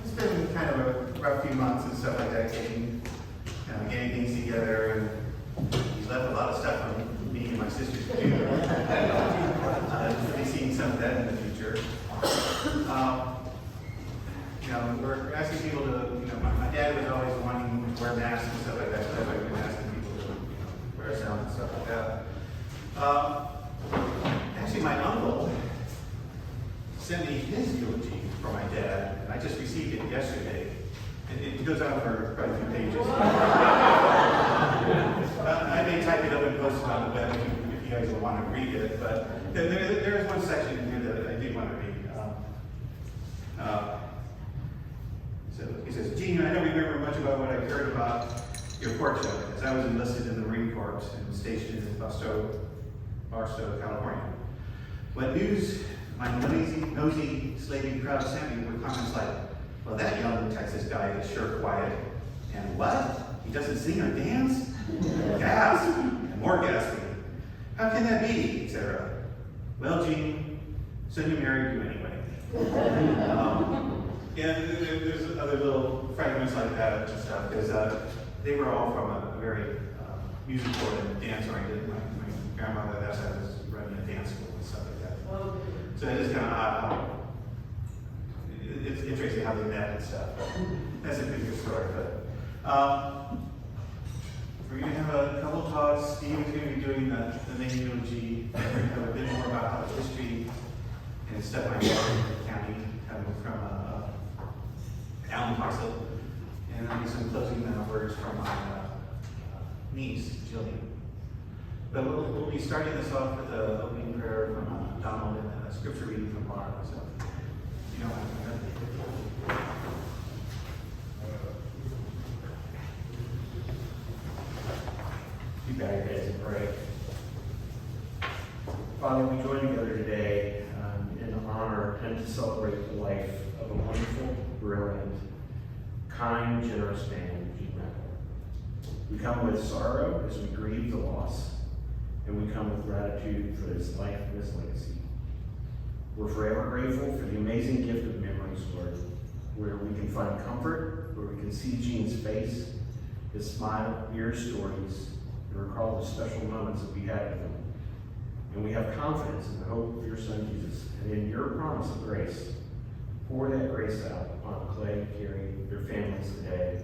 It's been kind of a rough few months and stuff like that, getting things together, and he's left a lot of stuff on me and my sisters to do. We'll be seeing some of that in the future. We're asking people to, my dad was always wanting to wear masks and stuff like that, so I've been asking people to, wear some and stuff like that. Actually, my uncle sent me his eulogy for my dad, and I just received it yesterday. It goes on for quite a few pages. I may type it up and post it on the web if you guys want to read it, but there is one section in here that I do want to read. So he says, Gene, I don't remember much about what I heard about your courtship, as I was enlisted in the Marine Corps and stationed in Barstow, California. What news my nosy, slaving crowd sent me were comments like, well, that young Texas guy is sure quiet. And what? He doesn't sing or dance? Gasp! And more gasping. How can that be? Etc. Well, Gene, Sonia married you anyway. There's other little fragments like that and stuff, because they were all from a very musical and dance-oriented. My grandmother, that's how I was running a dance school and stuff like that. So it is kind of odd. It's interesting how they met and stuff. That's a pretty good story. But we're going to have a couple talks. Steve is going to be doing the main eulogy. We're going to have a bit more about how the history and stuff like that in the county, coming from Alan Parcel. And then some closing words from my niece, Jillian. But we'll be starting this off with an opening prayer from Donald and a scripture reading from Mark. So, you know what I'm going You bow your heads and pray. Father, we join together today in honor and to celebrate the life of a wonderful, brilliant, kind, generous man, Gene Maeckel. We come with sorrow as we grieve the loss, and we come with gratitude for his life and his legacy. We're forever grateful for the amazing gift of memories, Lord, where we can find comfort, where we can see Gene's face, his smile, hear his stories, and recall the special moments that we had with him. And we have confidence in the hope of your Son, Jesus, and in your promise of grace. Pour that grace out on Clay, Carrie, their families today,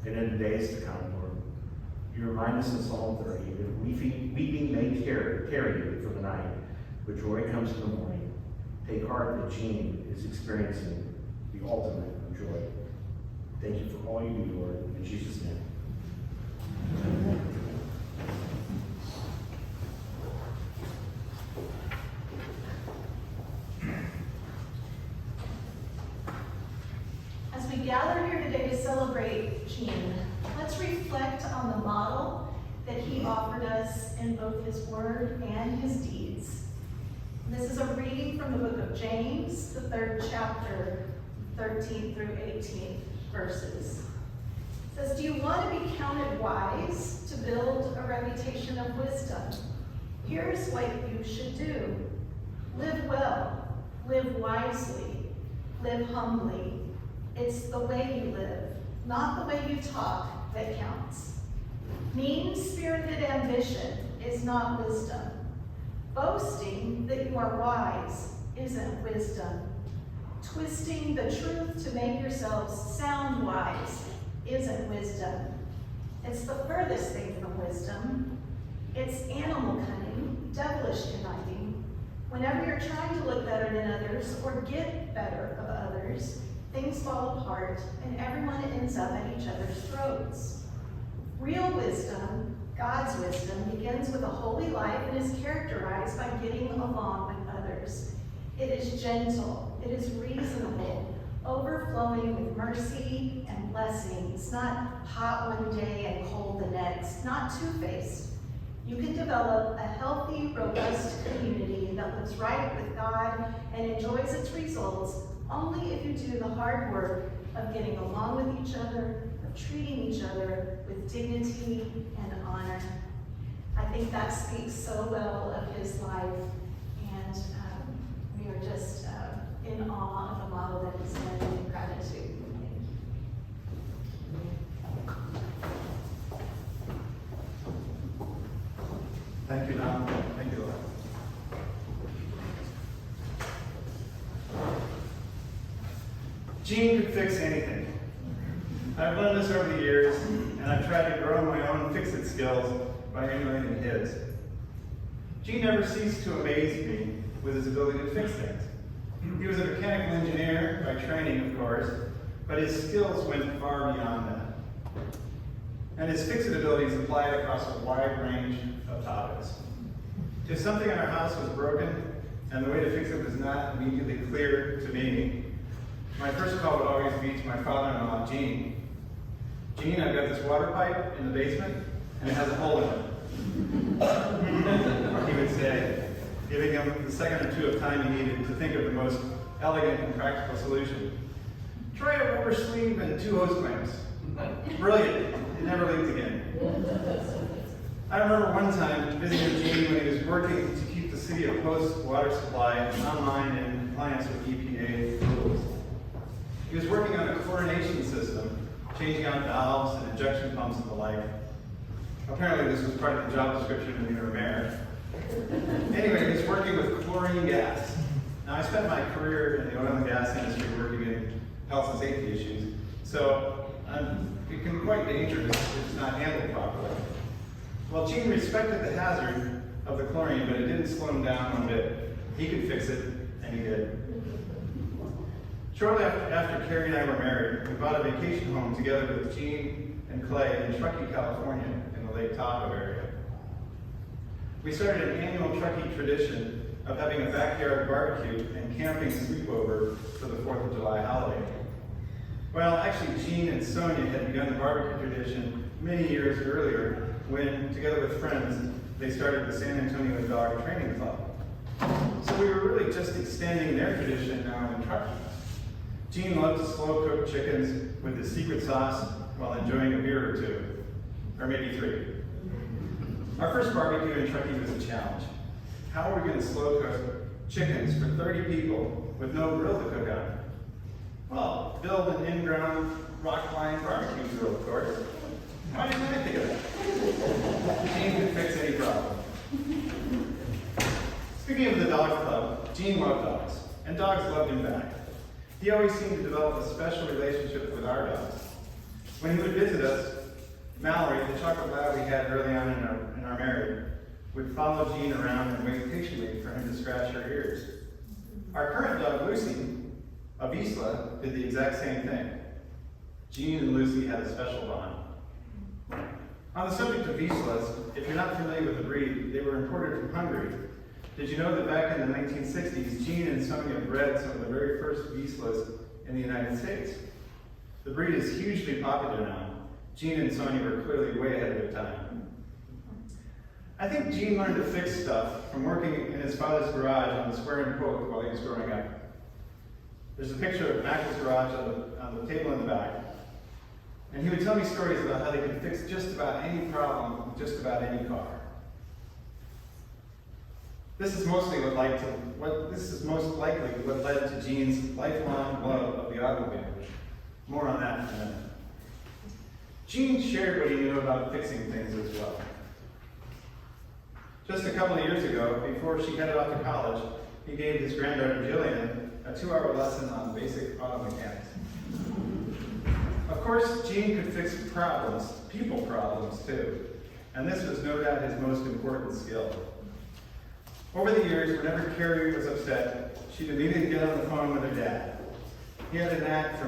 and in the days to come, Lord. You remind us in Psalm 30 that weeping may carry you for the night, but joy comes in the morning. Take heart that Gene is experiencing the ultimate of joy. Thank you for all you do, Lord, in Jesus' name. Amen. As we gather here today to celebrate Gene, let's reflect on the model that he offered us in both his word and his deeds. This is a reading from the book of James, the 3rd chapter, 13th through 18th verses. It says, do you want to be counted wise to build a reputation of wisdom? Here's what you should do. Live well, live wisely, live humbly. It's the way you live, not the way you talk, that counts. Mean-spirited ambition is not wisdom. Boasting that you are wise isn't wisdom. Twisting the truth to make yourselves sound wise isn't wisdom. It's the furthest thing from wisdom. It's animal cunning, devilish conniving. Whenever you're trying to look better than others or get better of others, things fall apart and everyone ends up at each other's throats. Real wisdom, God's wisdom, begins with a holy life and is characterized by getting along with others. It is gentle, it is reasonable, overflowing with mercy and blessings, not hot one day and cold the next, not two-faced. You can develop a healthy, robust community that lives right with God and enjoys its results only if you do the hard work of getting along with each other, of treating each other with dignity and honor. I think that speaks so well of his life, and we are just in awe of the model that he's led in gratitude. Thank you, Don. Thank you, Lord. Gene could fix anything. I've learned this over the years, and I've tried to grow my own fix-it skills by emulating his. Gene never ceased to amaze me with his ability to fix things. He was a mechanical engineer by training, of course, but his skills went far beyond that. And his fix-it abilities applied across a wide range of topics. If something in our house was broken, and the way to fix it was not immediately clear to me, my first call would always be to my father-in-law, Gene. Gene, I've got this water pipe in the basement, and it has a hole in it. Or he would say, giving him the second or two of time he needed to think of the most elegant and practical solution. Try a rubber sleeve and 2 hose clamps. Brilliant. It never leaked again. I remember one time visiting Gene when he was working to keep the city of Post's water supply online and in compliance with EPA rules. He was working on a chlorination system, changing out valves and injection pumps and the like. Apparently this was part of the job description when we were married. Anyway, he was working with chlorine gas. Now I spent my career in the oil and gas industry working in health and safety issues, so it can be quite dangerous if it's not handled properly. Well, Gene respected the hazard of the chlorine, but it didn't slow him down one bit. He could fix it, and he did. Shortly after Carrie and I were married, we bought a vacation home together with Gene and Clay in Truckee, California, in the Lake Tahoe area. We started an annual Truckee tradition of having a backyard barbecue and camping sleepover for the 4th of July holiday. Well, actually, Gene and Sonia had begun the barbecue tradition many years earlier when, together with friends, they started the San Antonio Dog Training Club. So we were really just extending their tradition now in Truckee. Gene loved to slow cook chickens with his secret sauce while enjoying a beer or 2, or maybe 3. Our first barbecue in Truckee was a challenge. How are we going to slow cook chickens for 30 people with no grill to cook on? Well, build an in-ground rock-lined barbecue grill, of course. Why didn't I think of that? Gene could fix any problem. Speaking of the dog club, Gene loved dogs, and dogs loved him back. He always seemed to develop a special relationship with our dogs. When he would visit us, Mallory, the chocolate lab we had early on in our marriage, would follow Gene around and wait patiently for him to scratch her ears. Our current dog, Lucy, a Vizsla, did the exact same thing. Gene and Lucy had a special bond. On the subject of Vizslas, if you're not familiar with the breed, they were imported from Hungary. Did you know that back in the 1960s, Gene and Sonia bred some of the very first Vizslas in the United States? The breed is hugely popular now. Gene and Sonia were clearly way ahead of their time. I think Gene learned to fix stuff from working in his father's garage on the square and poke while he was growing up. There's a picture of Maeckel's garage on the table in the back. And he would tell me stories about how they could fix just about any problem with just about any car. This is most likely what led to Gene's lifelong love of the automobile. More on that in a minute. Gene shared what he knew about fixing things as well. Just a couple of years ago, before she headed off to college, he gave his granddaughter Jillian a 2-hour lesson on basic auto mechanics. Of course, Gene could fix problems, people problems too, and this was no doubt his most important skill. Over the years, whenever Carrie was upset, she'd immediately get on the phone with her dad. He had a knack for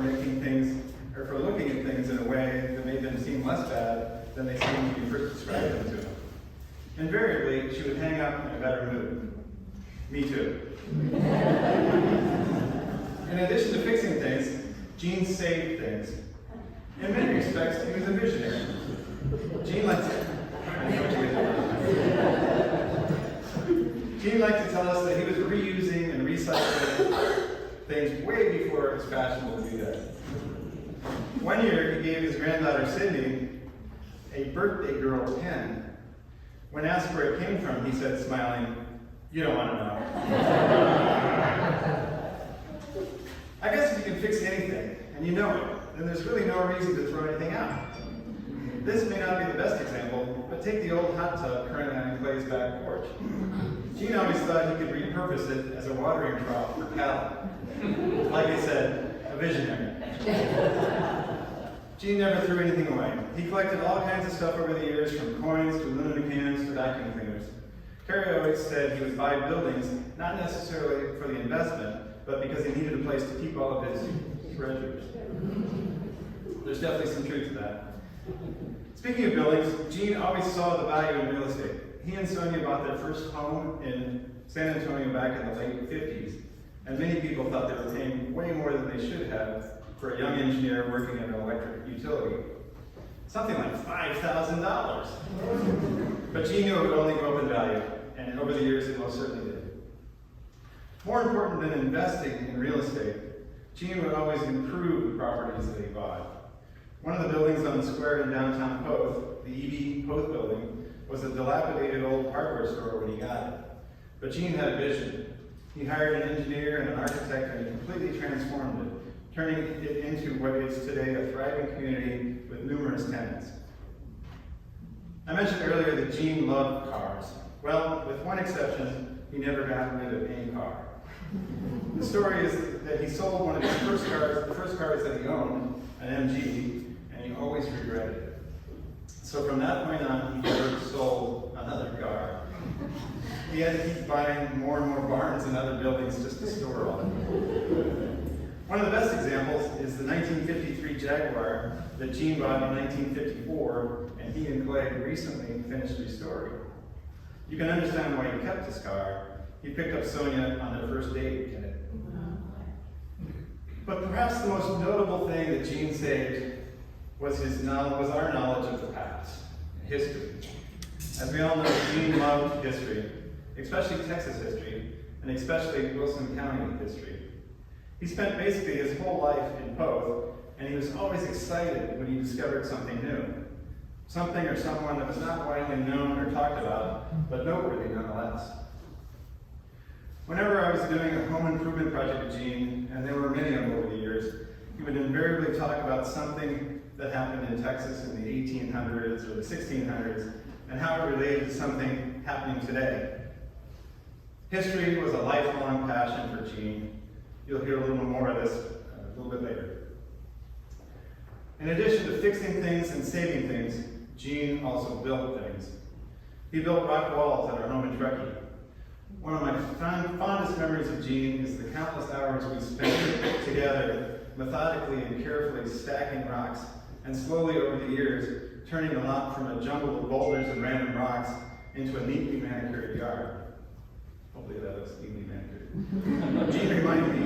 for looking at things in a way that made them seem less bad than they seemed when you first described them to him. Invariably, she would hang up in a better mood. Me too. In addition to fixing things, Gene saved things. In many respects, he was a visionary. Gene liked to tell us that he was reusing and recycling things way before it was fashionable to do that. One year, he gave his granddaughter Sydney a birthday girl pen. When asked where it came from, he said, smiling, "You don't want to know." you know it, then there's really no reason to throw anything out. This may not be the best example, but take the old hot tub currently on Clay's back porch. Gene always thought he could repurpose it as a watering trough for cattle. Like I said, a visionary. Gene never threw anything away. He collected all kinds of stuff over the years, from coins to aluminum cans to vacuum cleaners. Kerry always said he would buy buildings, not necessarily for the investment, but because he needed a place to keep all of his treasures. There's definitely some truth to that. Speaking of buildings, Gene always saw the value in real estate. He and Sonia bought their first home in San Antonio back in the late 50s, and many people thought they were paying way more than they should have for a young engineer working in an electric utility. Something like $5,000. But Gene knew it would only go up in value, and over the years it most certainly did. More important than investing in real estate, Gene would always improve the properties that he bought. One of the buildings on the square in downtown Poth, the E.B. Poth building, was a dilapidated old hardware store when he got it. But Gene had a vision. He hired an engineer and an architect, and he completely transformed it, turning it into what is today a thriving community with numerous tenants. I mentioned earlier that Gene loved cars. Well, with one exception, he never got rid of any car. The story is that he sold one of his first cars, the first cars that he owned, an MG, and he always regretted it. So from that point on, he never sold another car. He had to keep buying more and more barns and other buildings just to store all of them. One of the best examples is the 1953 Jaguar that Gene bought in 1954, and he and Clay recently finished restoring. You can understand why he kept his car. He picked up Sonia on their first date in it. But perhaps the most notable thing that Gene saved was our knowledge of the past, history. As we all know, Gene loved history, especially Texas history, and especially Wilson County history. He spent basically his whole life in Poth, and he was always excited when he discovered something new. Something or someone that was not widely known or talked about, but noteworthy nonetheless. Whenever I was doing a home improvement project with Gene, and there were many of them over the years, he would invariably talk about something that happened in Texas in the 1800s or the 1600s, and how it related to something happening today. History was a lifelong passion for Gene. You'll hear a little more of this a little bit later. In addition to fixing things and saving things, Gene also built things. He built rock walls at our home in Truckee. One of my fondest memories of Gene is the countless hours we spent together, methodically and carefully stacking rocks, and slowly over the years, turning the lot from a jumble of boulders and random rocks into a neatly manicured yard. Hopefully that looks neatly manicured. Gene reminded me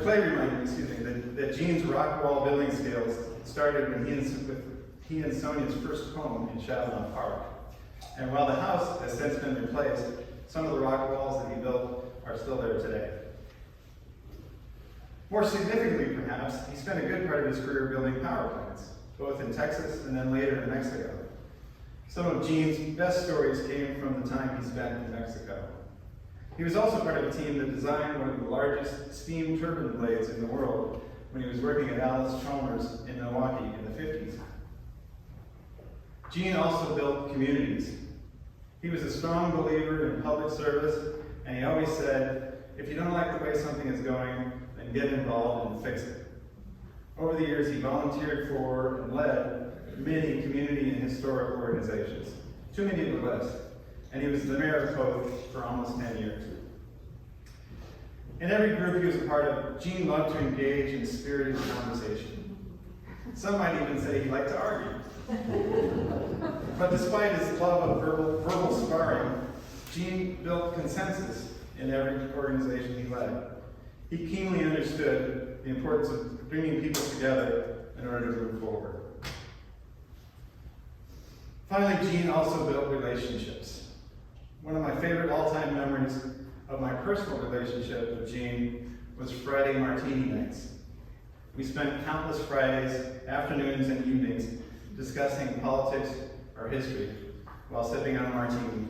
Clay reminded me, that Gene's rock wall building skills started when he and Sonia's first home in Chavalon Park. And while the house has since been replaced, some of the rock walls that he built are still there today. More significantly, perhaps, he spent a good part of his career building power plants, both in Texas and then later in Mexico. Some of Gene's best stories came from the time he spent in Mexico. He was also part of a team that designed one of the largest steam turbine blades in the world when he was working at Alice Chalmers in Milwaukee in the 50s. Gene also built communities. He was a strong believer in public service, and he always said, if you don't like the way something is going, then get involved and fix it. Over the years, he volunteered for and led many community and historic organizations, too many to list, and he was the mayor of Poth for almost 10 years. In every group he was a part of, Gene loved to engage in spirited conversation. Some might even say he liked to argue. But despite his love of verbal sparring, Gene built consensus in every organization he led. He keenly understood the importance of bringing people together in order to move forward. Finally, Gene also built relationships. One of my favorite all-time memories of my personal relationship with Gene was Friday martini nights. We spent countless Fridays, afternoons, and evenings discussing politics or history while sipping on a martini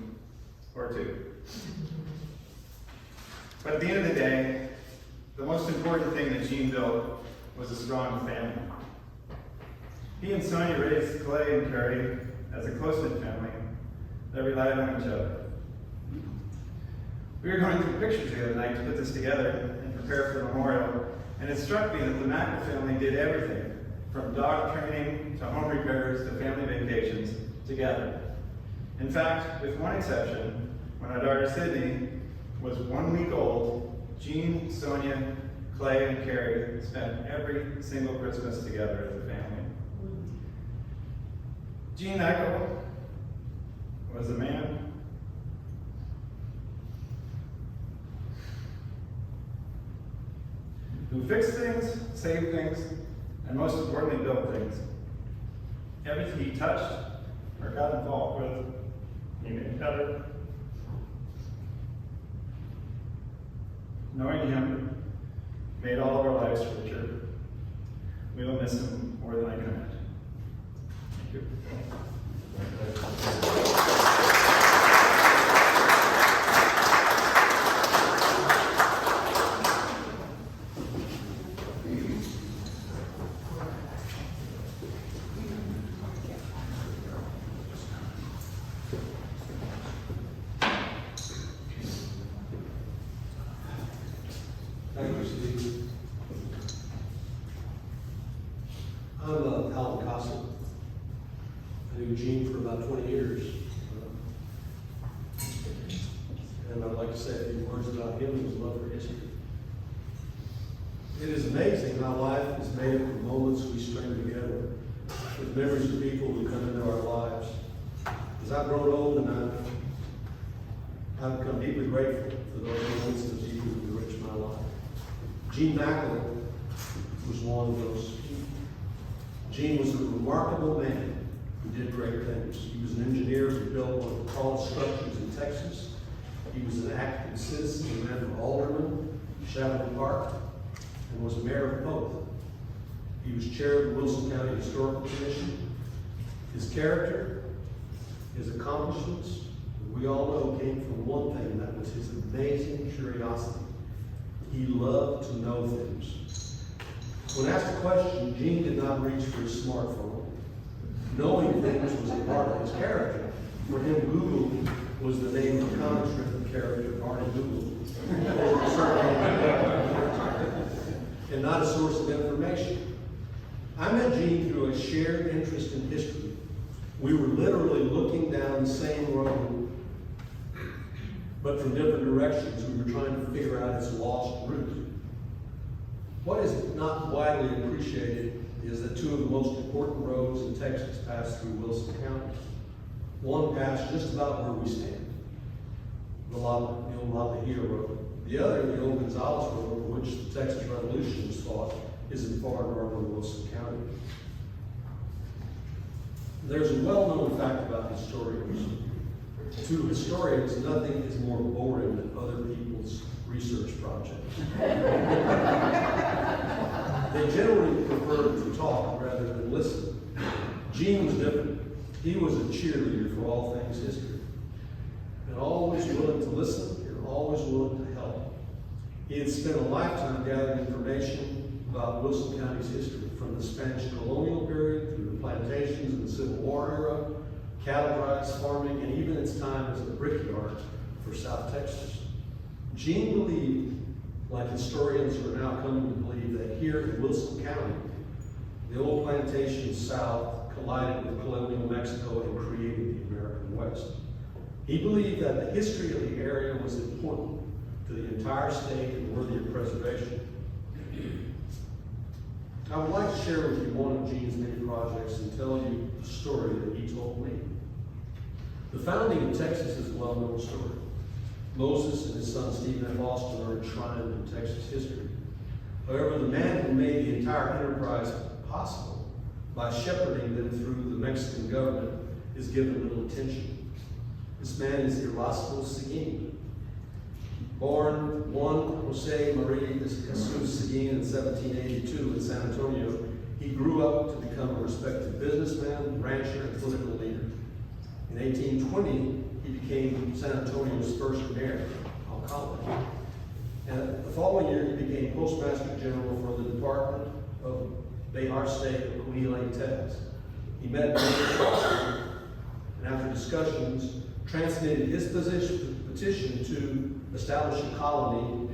or two. But at the end of the day, the most important thing that Gene built was a strong family. He and Sonia raised Clay and Carrie as a close-knit family that relied on each other. We were going through pictures the other night to put this together and prepare for the memorial, and it struck me that the Maeckel family did everything, from dog training to home repairs to family vacations, together. In fact, with one exception, when our daughter Sydney was 1 week old, Jean, Sonia, Clay, and Carrie spent every single Christmas together as a family. Jean Maeckel was a man who fixed things, saved things, and most importantly, built things. Everything he touched or got involved with, he made better. Knowing him made all of our lives richer. We will miss him more than I can imagine. Thank you. Thank you, Steve. I'm Alan Cossett. I knew Gene for about 20 years. And I'd like to say a few words about him and his love for history. It is amazing how life is made up of moments we string together with memories of people who come into our lives. As I've grown old and I've become deeply grateful for those moments and the people who enrich my life. Gene Maeckel was one of those people. Gene was a remarkable man who did great things. He was an engineer who built one of the tallest structures in Texas. He was an active citizen, he ran for alderman, Chatham Park, and was mayor of both. He was chair of the Wilson County Historical Commission. His character, his accomplishments, we all know came from one thing, and that was his amazing curiosity. He loved to know things. When asked a question, Gene did not reach for his smartphone. Knowing things was a part of his character. For him, Google was the name of the comic strip character, Barney Google, and not a source of information. I met Gene through a shared interest in history. We were literally looking down the same road, but from different directions. We were trying to figure out its lost route. What is not widely appreciated is that two of the most important roads in Texas pass through Wilson County. One passed just about where we stand, the old Latahia Road. The other, the old Gonzales Road, for which the Texas Revolution was fought, is in far northern Wilson County. There's a well-known fact about historians. To historians, nothing is more boring than other people's research projects. They generally prefer to talk rather than listen. Gene was different. He was a cheerleader for all things history, and always willing to listen and always willing to help. He had spent a lifetime gathering information about Wilson County's history, from the Spanish colonial period through the plantations and the Civil War era, cattle drives, farming, and even its time as a brickyard for South Texas. Gene believed, like historians are now coming to believe, that here in Wilson County, the old plantation South collided with colonial Mexico and created the American West. He believed that the history of the area was important to the entire state and worthy of preservation. I would like to share with you one of Gene's many projects and tell you the story that he told me. The founding of Texas is a well-known story. Moses and his son Stephen F. Austin are enshrined in Texas history. However, the man who made the entire enterprise possible by shepherding them through the Mexican government is given little attention. This man is Erasmo Seguin. Born Juan Jose Maria de Jesus Seguin in 1782 in San Antonio, he grew up to become a respected businessman, rancher, and political leader. In 1820, he became San Antonio's first mayor, alcalde. And the following year, he became Postmaster General for the Department of Behar State of Queen Lake, Texas. He met Maeckel, and after discussions, transmitted his petition to establish a colony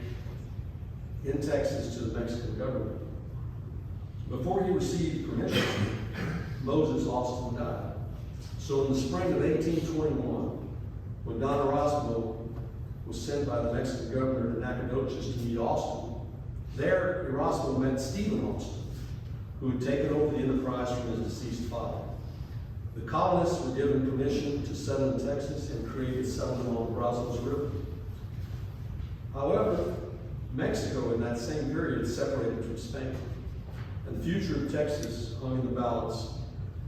in Texas to the Mexican government. Before he received permission, Moses Austin died. So in the spring of 1821, when Don Erasmo was sent by the Mexican governor to Nacogdoches to meet Austin, there Erasmo met Stephen Austin, who had taken over the enterprise from his deceased father. The colonists were given permission to settle in Texas and create a settlement on the Brazos River. However, Mexico in that same period separated from Spain, and the future of Texas hung in the balance.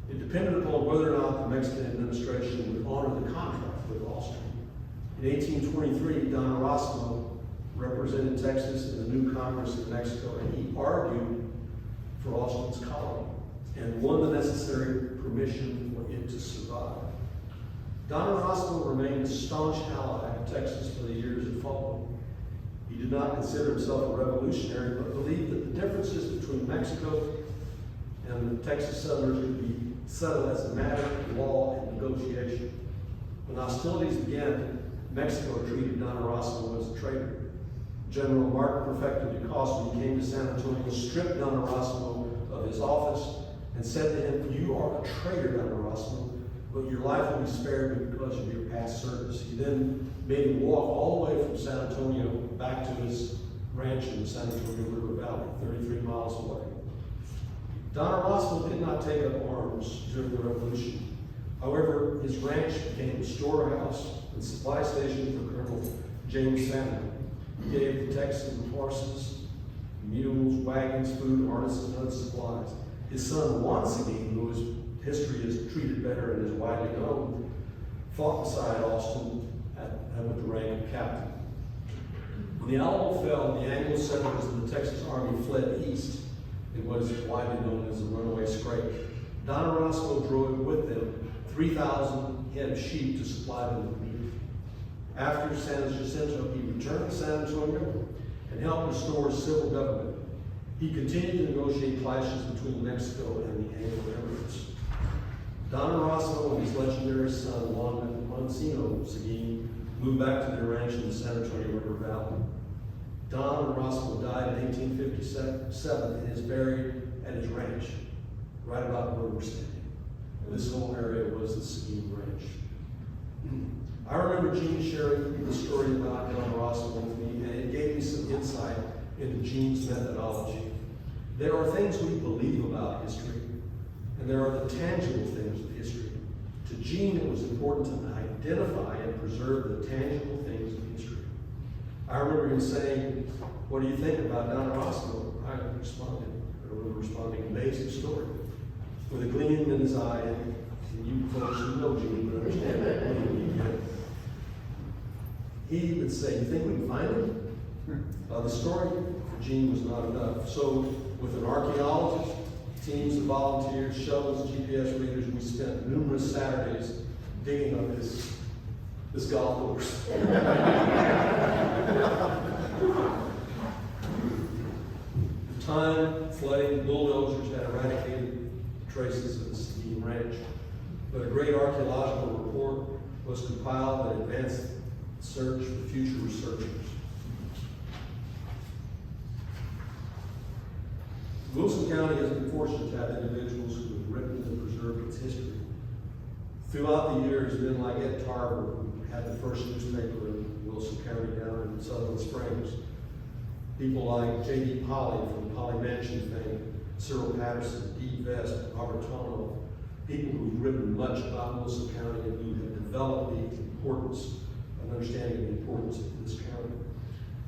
It depended upon whether or not the Mexican administration would honor the contract with Austria. In 1823, Don Erasmo represented Texas in the new Congress of Mexico, and he argued for Austria's colony and won the necessary permission for it to survive. Don Erasmo remained a staunch ally of Texas for the years that followed. He did not consider himself a revolutionary, but believed that the differences between Mexico and the Texas settlers could be settled as a matter of law and negotiation. When hostilities began, Mexico treated Don Erasmo as a traitor. General Martin Perfecto de Costa, when he came to San Antonio, stripped Don Erasmo of his office and said to him, "You are a traitor, Don Erasmo, but your life will be spared because of your past service." He then made him walk all the way from San Antonio back to his ranch in the San Antonio River Valley, 33 miles away. Don Erasmo did not take up arms during the Revolution. However, his ranch became a storehouse and supply station for Colonel James Salmon. He gave the Texans horses, mules, wagons, food, harnesses, and other supplies. His son, Juan Seguin, whose history is treated better and is widely known, fought beside Austin with the rank of captain. When the Alamo fell, the Anglo settlers of the Texas Army fled east in what is widely known as the runaway scrape. Don Erasmo drove with them 3,000 head of sheep to supply them with meat. After San Jacinto, he returned to San Antonio and helped restore civil government. He continued to negotiate clashes between Mexico and the Anglo Emirates. Don Erasmo and his legendary son, Juan Monsino Seguin, moved back to their ranch in the San Antonio River Valley. Don Erasmo died in 1857 and is buried at his ranch, right about where we're standing. This whole area was the Seguin Ranch. I remember Gene sharing the story about Don Erasmo with me, and it gave me some insight into Gene's methodology. There are things we believe about history, and there are the tangible things of history. To Gene, it was important to identify and preserve the tangible things of history. I remember him saying, "What do you think about Don Erasmo?" I remember responding, "Amazing story," with a gleam in his eye, and you folks who know Gene would understand that. He would say, "You think we can find him?" The story for Gene was not enough. So with an archaeologist, teams of volunteers, shovels, GPS readers, we spent numerous Saturdays digging up this golf course. The time, flooding, bulldozers had eradicated traces of the Seguin Ranch, but a great archaeological report was compiled that advanced the search for future researchers. Wilson County has been fortunate to have individuals who have written and preserved its history. Throughout the years, men like Ed Tarver, who had the first newspaper in Wilson County down in Sutherland Springs, people like J.D. Polly from Polly Mansion fame, Cyril Patterson, D. Vest, Robert Tono, people who've written much about Wilson County and who have developed the importance, an understanding of the importance of this county.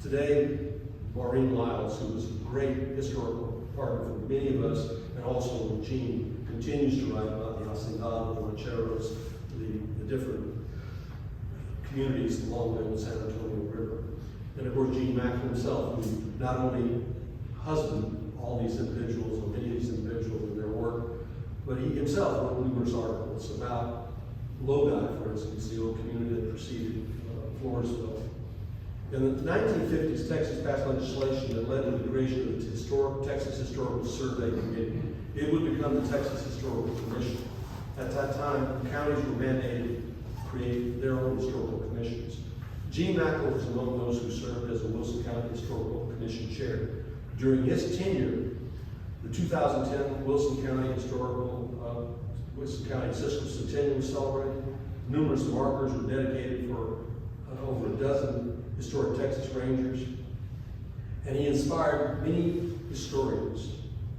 Today, Maureen Lyles, who was a great historical partner for many of us, and also with Gene, continues to write about the Hacendado, the Rancheros, the different communities along the San Antonio River. And of course, Gene Maeckel himself, who not only husbanded all these individuals, or many of these individuals in their work, but he himself wrote numerous articles about Lodi, for instance, the old community that preceded Floresville. In the 1950s, Texas passed legislation that led to the creation of the Texas Historical Survey Committee. It would become the Texas Historical Commission. At that time, counties were mandated to create their own historical commissions. Gene Maeckel was among those who served as the Wilson County Historical Commission chair. During his tenure, the 2010 Wilson County Sesquicentennial was celebrated. Numerous markers were dedicated for over a dozen historic Texas Rangers, and he inspired many historians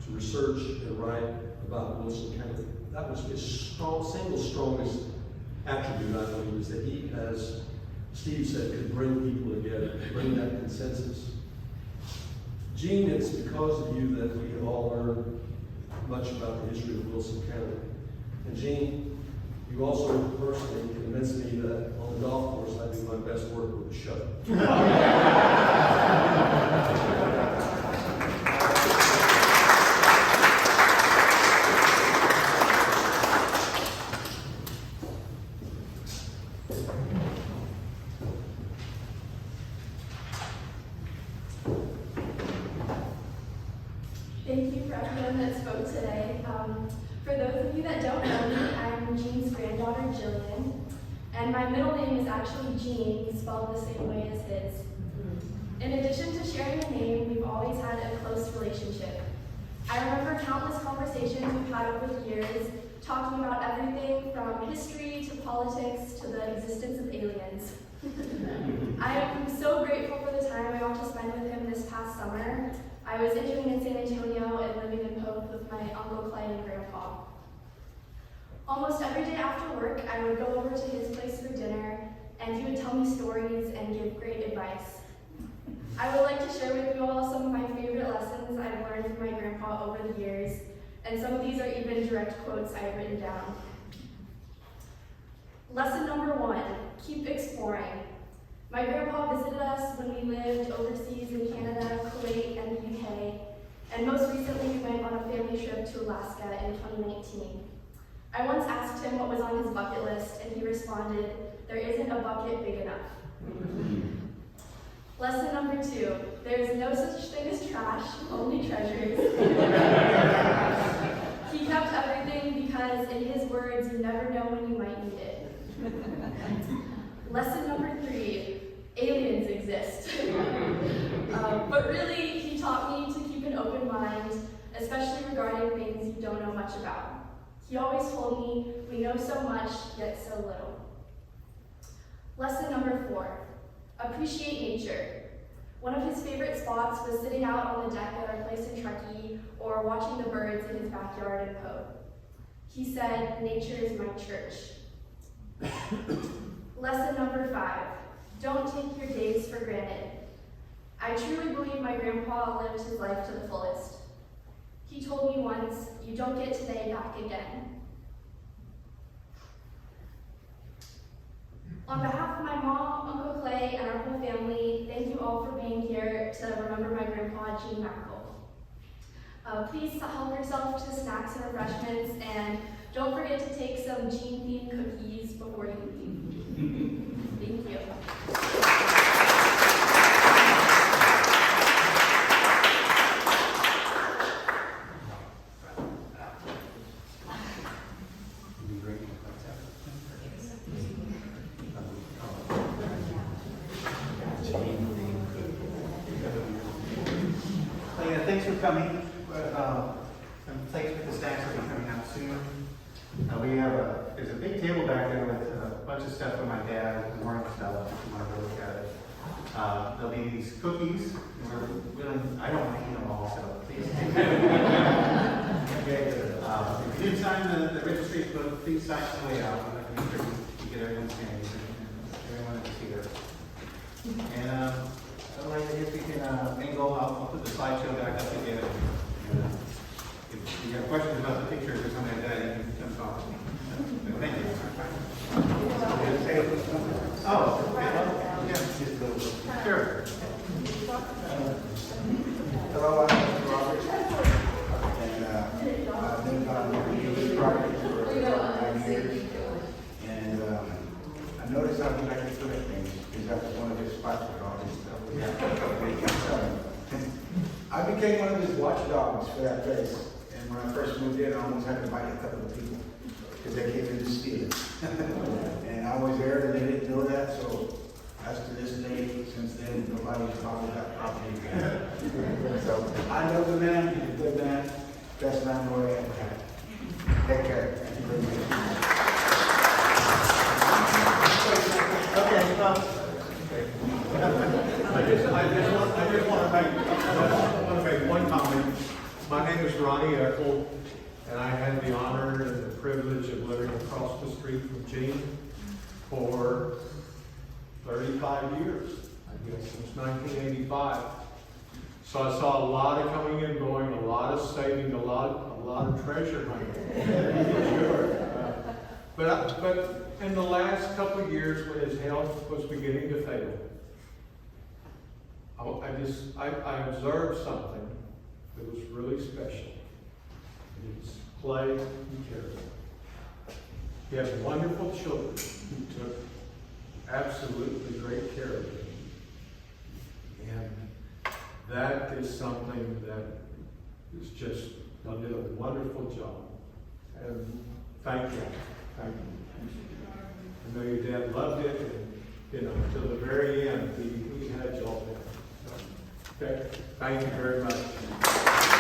to research and write about Wilson County. That was his single strongest attribute, I believe, is that he, as Steve said, could bring people together, bring that consensus. Gene, it's because of you that we have all learned much about the history of Wilson County. And Gene, you also personally convinced me that on the golf course I do my best work with a shuttle. Thank you for everyone that spoke today. For those of you that don't know me, I'm Jean's granddaughter, Jillian, and my middle name is actually Jean, spelled the same way as his. In addition to sharing a name, we've always had a close relationship. I remember countless conversations we've had over the years, talking about everything from history to politics to the existence of aliens. I am so grateful for the time I got to spend with him this past summer. I was interning in San Antonio and living in Pope with my Uncle Clay and Grandpa. Almost every day after work, I would go over to his place for dinner, and he would tell me stories and give great advice. I would like to share with you all some of my favorite lessons I've learned from my grandpa over the years, and some of these are even direct quotes I've written down. Lesson number 1, keep exploring. My grandpa visited us when we lived overseas in Canada, Kuwait, and the UK, and most recently we went on a family trip to Alaska in 2019. I once asked him what was on his bucket list, and he responded, "There isn't a bucket big enough." Lesson number 2, there is no such thing as trash, only treasures. He kept everything because, in his words, you never know when you might need it. Lesson number 3, aliens exist. But really, he taught me to keep an open mind, especially regarding things you don't know much about. He always told me, we know so much, yet so little. Lesson number 4, appreciate nature. One of his favorite spots was sitting out on the deck at our place in Truckee or watching the birds in his backyard in Pope. He said, nature is my church. Lesson number 5, don't take your days for granted. I truly believe my grandpa lived his life to the fullest. He told me once, you don't get today back again. On behalf of my mom, Uncle Clay, and our whole family, thank you all for being here to remember my grandpa, Gene Maeckel. Please help yourself to snacks and refreshments, and don't forget to take some Gene-themed cookies before you leave. Thank you. Thanks for coming. Thanks for the snacks that will be coming out soon. There's a big table back there with a bunch of stuff from my dad, morning stuff, if you want to go look at it. There'll be these cookies. I don't want to eat them all, so please take them. If you didn't sign the registry book, please sign on the way out. I'm going to make sure you get everyone's names and everyone is here. And if we can mingle, I'll put the slideshow back up again. If you have questions about the pictures or something like that, you can come talk to me. Thank you. Oh, okay. Yeah. Sure. Hello, I'm Robert, and I've been on this property for 9 years. And I noticed how he liked to put things, because that's one of his spots with all his I became one of his watchdogs for that place. And when I first moved in, I almost had to fight a couple of people because they came in to steal it. And I was there and they didn't know that, so as to this day, since then, nobody's bothered that property again. So I know the man, he's a good man, best landlord I ever had. Take care. Thank you very much. I just want to make one comment. My name is Ronnie Maeckel, and I had the honor and the privilege of living across the street from Gene for 35 years, I guess, since 1985. So I saw a lot of coming and going, a lot of saving, a lot of treasure hunting. Sure. But in the last couple of years, when his health was beginning to fail, I observed something that was really special. It's Clay and Carrie. He had wonderful children who took absolutely great care of him. And that is something that is just did a wonderful job. And thank you. Thank you. I know your dad loved it, and until the very end, he had y'all there. So, okay, thank you very much.